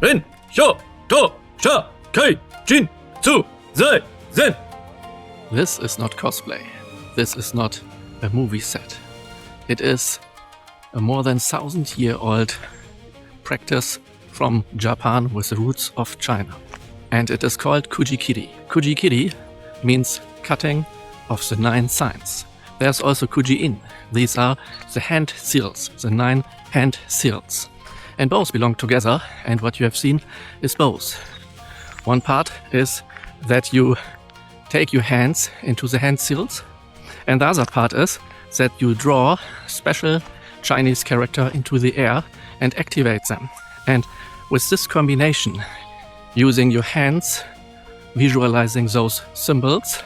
Ren, Sho, To, Sha, Kai, Jin, Tsu, Zai, Zen. This is not cosplay. This is not a movie set. It is a more than 1,000-year-old practice from Japan with the roots of China. And it is called Kuji-Kiri. Kuji-Kiri means cutting of the 9 signs. There's also Kuji-in. These are the hand seals, the 9 hand seals. And both belong together, and what you have seen is both. One part is that you take your hands into the hand seals, and the other part is that you draw special Chinese character into the air and activate them. And with this combination, using your hands, visualizing those symbols,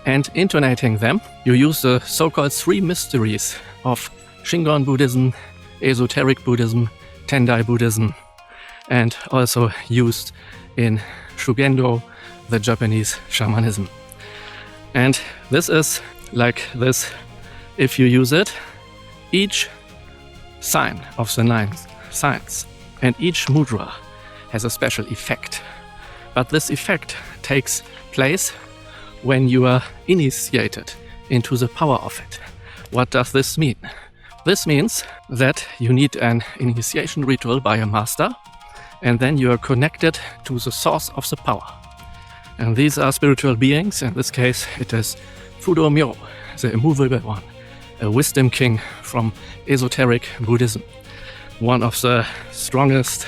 and intonating them, you use the so-called 3 mysteries of Shingon Buddhism, esoteric Buddhism, Tendai Buddhism, and also used in Shugendō, the Japanese shamanism. And this is like this. If you use it, each sign of the 9 signs and each mudra has a special effect. But this effect takes place when you are initiated into the power of it. What does this mean? This means that you need an initiation ritual by a master, and then you are connected to the source of the power. And these are spiritual beings. In this case, it is Fudo Myoo, the immovable one, a wisdom king from esoteric Buddhism, one of the strongest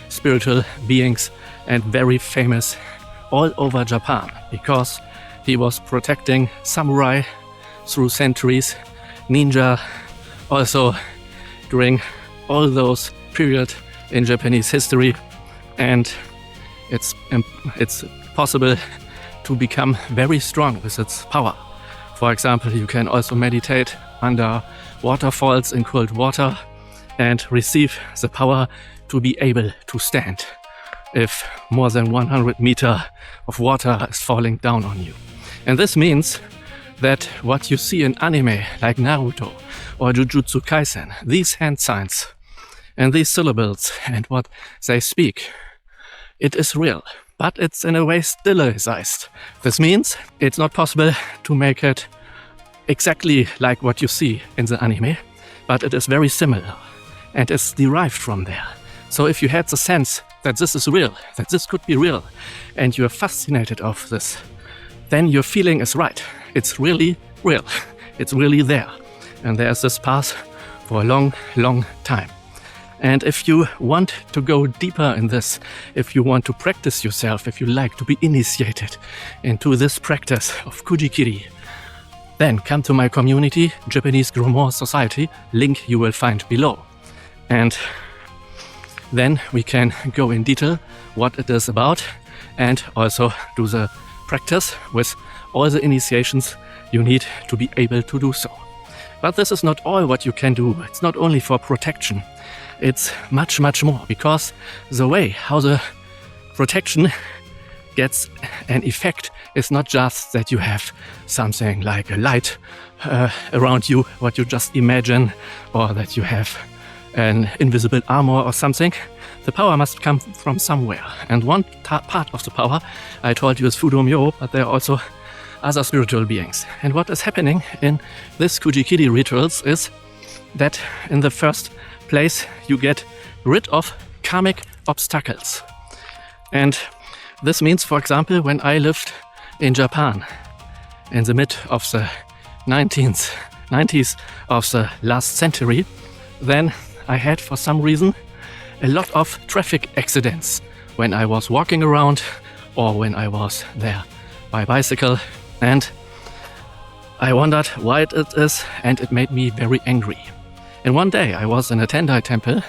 spiritual beings and very famous all over Japan because he was protecting samurai through centuries, ninja, also during all those periods in Japanese history, and it's possible to become very strong with its power. For example, you can also meditate under waterfalls in cold water and receive the power to be able to stand if more than 100 meters of water is falling down on you. And this means that what you see in anime like Naruto or Jujutsu Kaisen, these hand signs and these syllables and what they speak, it is real, but it's in a way stylized. This means it's not possible to make it exactly like what you see in the anime, but it is very similar and it's derived from there. So if you had the sense that this is real, that this could be real, and you're fascinated of this, then your feeling is right. It's really real. It's really there. And there's this path for a long, long time. And if you want to go deeper in this, if you want to practice yourself, if you like to be initiated into this practice of Kuji-Kiri, then come to my community, Japanese Grimoire Society, link you will find below. And then we can go in detail what it is about and also do the practice with all the initiations you need to be able to do so. But this is not all what you can do. It's not only for protection. It's much, much more, because the way how the protection gets an effect is not just that you have something like a light around you, what you just imagine, or that you have an invisible armor or something. The power must come from somewhere. And one part of the power, I told you, is Fudo Myoo, but there are also other spiritual beings. And what is happening in this Kuji-Kiri rituals is that in the first place you get rid of karmic obstacles. And this means, for example, when I lived in Japan in the mid of the 90s of the last century, then I had, for some reason, a lot of traffic accidents when I was walking around or when I was there by bicycle, and I wondered why it is, and it made me very angry. And one day I was in a Tendai temple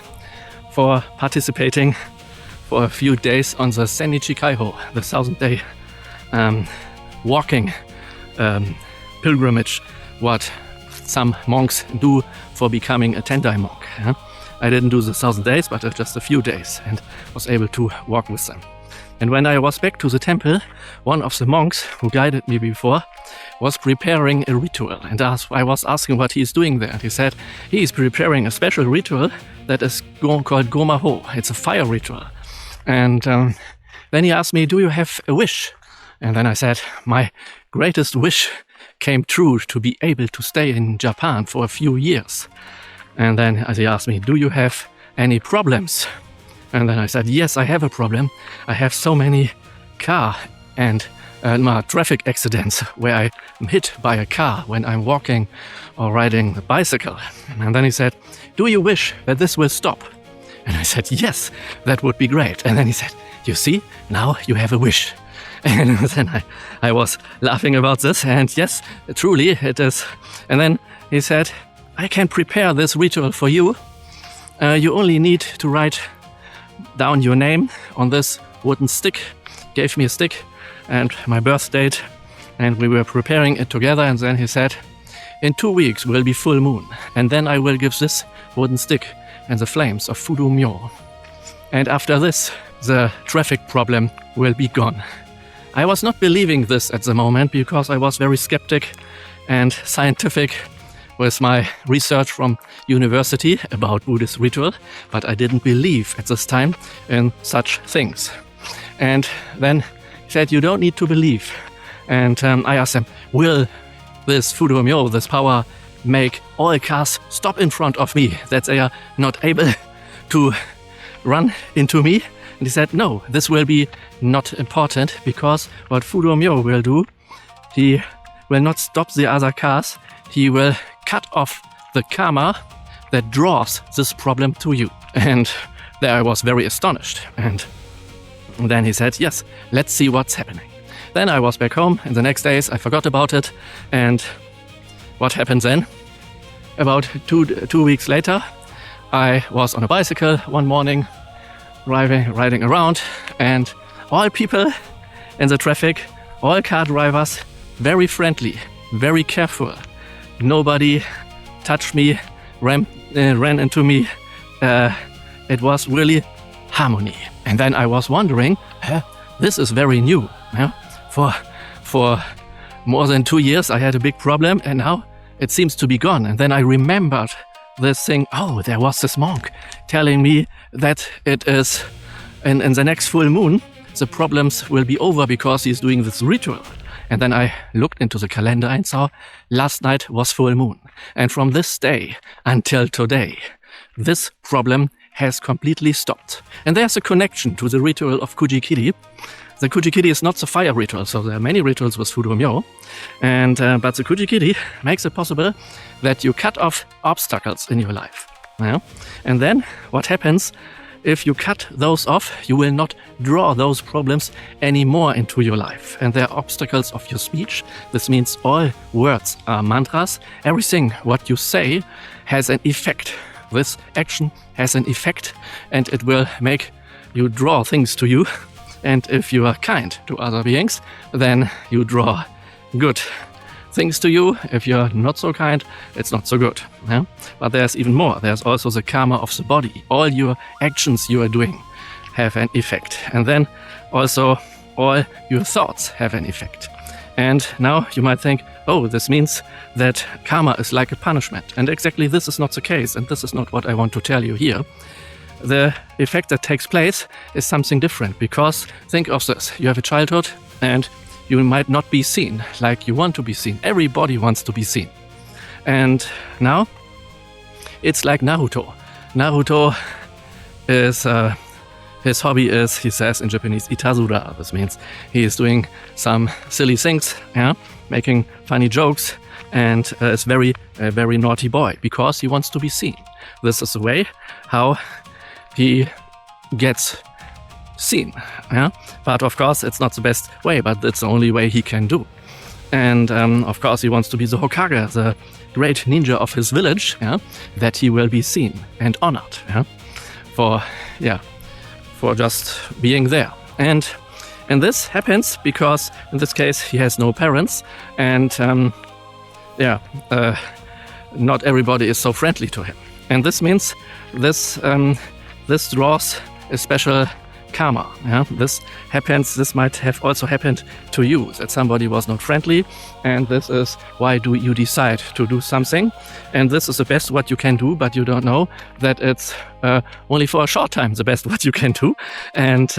for participating for a few days on the Senichi Kaiho, the 1000-day walking pilgrimage, what some monks do for becoming a Tendai monk. Yeah? I didn't do the 1000 days, but just a few days, and was able to walk with them. And when I was back to the temple, one of the monks who guided me before was preparing a ritual, and I was asking what he's doing there. And he said he is preparing a special ritual that is called Goma. It's a fire ritual. And then he asked me, do you have a wish? And then I said, my greatest wish came true, to be able to stay in Japan for a few years. And then he asked me, do you have any problems? And then I said, yes, I have a problem. I have so many car and traffic accidents where I'm hit by a car when I'm walking or riding a bicycle. And then he said, do you wish that this will stop? And I said, yes, that would be great. And then he said, you see, now you have a wish. And then I was laughing about this, and yes, truly it is. And then he said, I can prepare this ritual for you. You only need to write down your name on this wooden stick. Gave me a stick and my birth date, and we were preparing it together. And then he said, in 2 weeks will be full moon, and then I will give this wooden stick and the flames of Fudo Myoo. And after this, the traffic problem will be gone. I was not believing this at the moment because I was very skeptic and scientific with my research from university about Buddhist ritual, but I didn't believe at this time in such things. And then he said, you don't need to believe. And I asked him, will this Fudo Myoo, this power, make all cars stop in front of me, that they are not able to run into me? And he said, no, this will be not important, because what Fudo Myoo will do, he will not stop the other cars, he will cut off the karma that draws this problem to you. And there I was very astonished. And then he said, yes, let's see what's happening. Then I was back home, and the next days I forgot about it. And what happened then? About two weeks later, I was on a bicycle one morning, riding around, and all people in the traffic, all car drivers, very friendly, very careful. Nobody touched me, ran into me. It was really harmony. And then I was wondering, this is very new. For more than 2 years I had a big problem, and now it seems to be gone. And then I remembered this thing, oh, there was this monk telling me that it is in the next full moon, the problems will be over because he's doing this ritual. And then I looked into the calendar and saw last night was full moon. And from this day until today, this problem has completely stopped. And there's a connection to the ritual of Kuji-Kiri. The Kuji-Kiri is not the fire ritual, so there are many rituals with Fudo Myoo. But the Kuji-Kiri makes it possible that you cut off obstacles in your life. Yeah? And then what happens, if you cut those off, you will not draw those problems anymore into your life. And they are obstacles of your speech. This means all words are mantras. Everything what you say has an effect. This action has an effect, and it will make you draw things to you. And if you are kind to other beings, then you draw good things to you. If you're not so kind, it's not so good. Yeah? But there's even more. There's also the karma of the body. All your actions you are doing have an effect. And then also all your thoughts have an effect. And now you might think, oh, this means that karma is like a punishment. And exactly this is not the case. And this is not what I want to tell you here. The effect that takes place is something different, because think of this. You have a childhood and you might not be seen like you want to be seen. Everybody wants to be seen. And now it's like Naruto. Naruto is, his hobby is, he says in Japanese, itazura. This means he is doing some silly things, yeah, making funny jokes, and is a very naughty boy because he wants to be seen. This is the way how he gets seen, yeah? But of course it's not the best way, but it's the only way he can do. And of course he wants to be the Hokage, the great ninja of his village, yeah? That he will be seen and honored, yeah? For just being there. And this happens because in this case he has no parents, and not everybody is so friendly to him. And this means this draws a special karma. Yeah? This happens. This might have also happened to you, that somebody was not friendly, and this is why do you decide to do something, and this is the best what you can do, but you don't know that it's only for a short time the best what you can do, and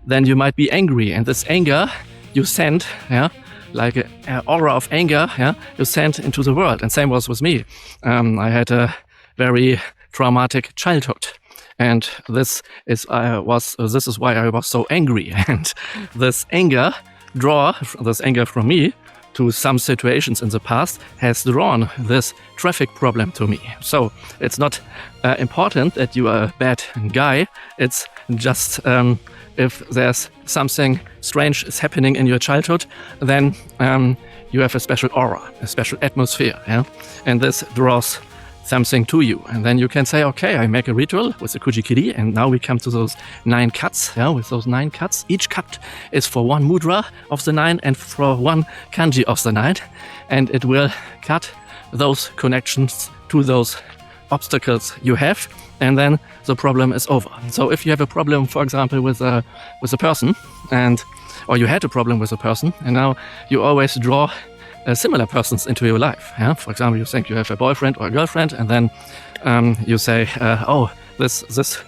then you might be angry, and this anger you send, yeah, like an aura of anger, yeah, you send into the world. And same was with me. I had a very traumatic childhood, and this is why I was so angry. And this anger from me to some situations in the past has drawn this traffic problem to me. So it's not important that you are a bad guy. It's just if there's something strange is happening in your childhood, then you have a special aura, a special atmosphere, yeah? And this draws something to you. And then you can say, okay, I make a ritual with the Kuji-Kiri, and now we come to those 9 cuts, yeah? With those 9 cuts. Each cut is for 1 mudra of the 9 and for 1 kanji of the 9, and it will cut those connections to those obstacles you have, and then the problem is over. So if you have a problem, for example, with a person, or you had a problem with a person, and now you always draw similar persons into your life. Yeah? For example, you think you have a boyfriend or a girlfriend, and then you say, oh, this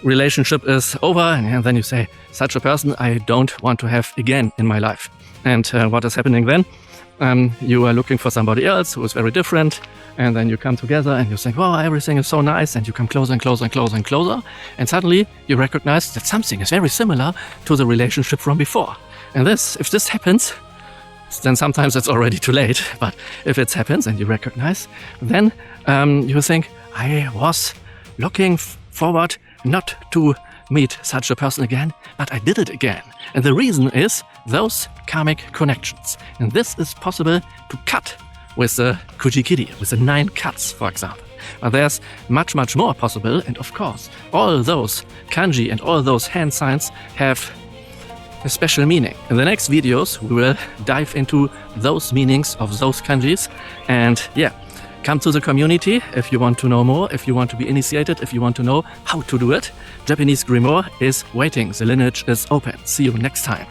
relationship is over, and then you say, such a person I don't want to have again in my life. And what is happening then? You are looking for somebody else who is very different, and then you come together and you think, wow, everything is so nice, and you come closer and closer and closer and closer, and suddenly you recognize that something is very similar to the relationship from before. And if this happens, then sometimes it's already too late. But if it happens and you recognize, then you think, I was looking forward not to meet such a person again, but I did it again. And the reason is those karmic connections. And this is possible to cut with the Kuji-Kiri, with the 9 cuts, for example. But there's much, much more possible. And of course, all those kanji and all those hand signs have a special meaning. In the next videos, we will dive into those meanings of those kanjis. And yeah, come to the community if you want to know more, if you want to be initiated, if you want to know how to do it. Japanese Grimoire is waiting. The lineage is open. See you next time.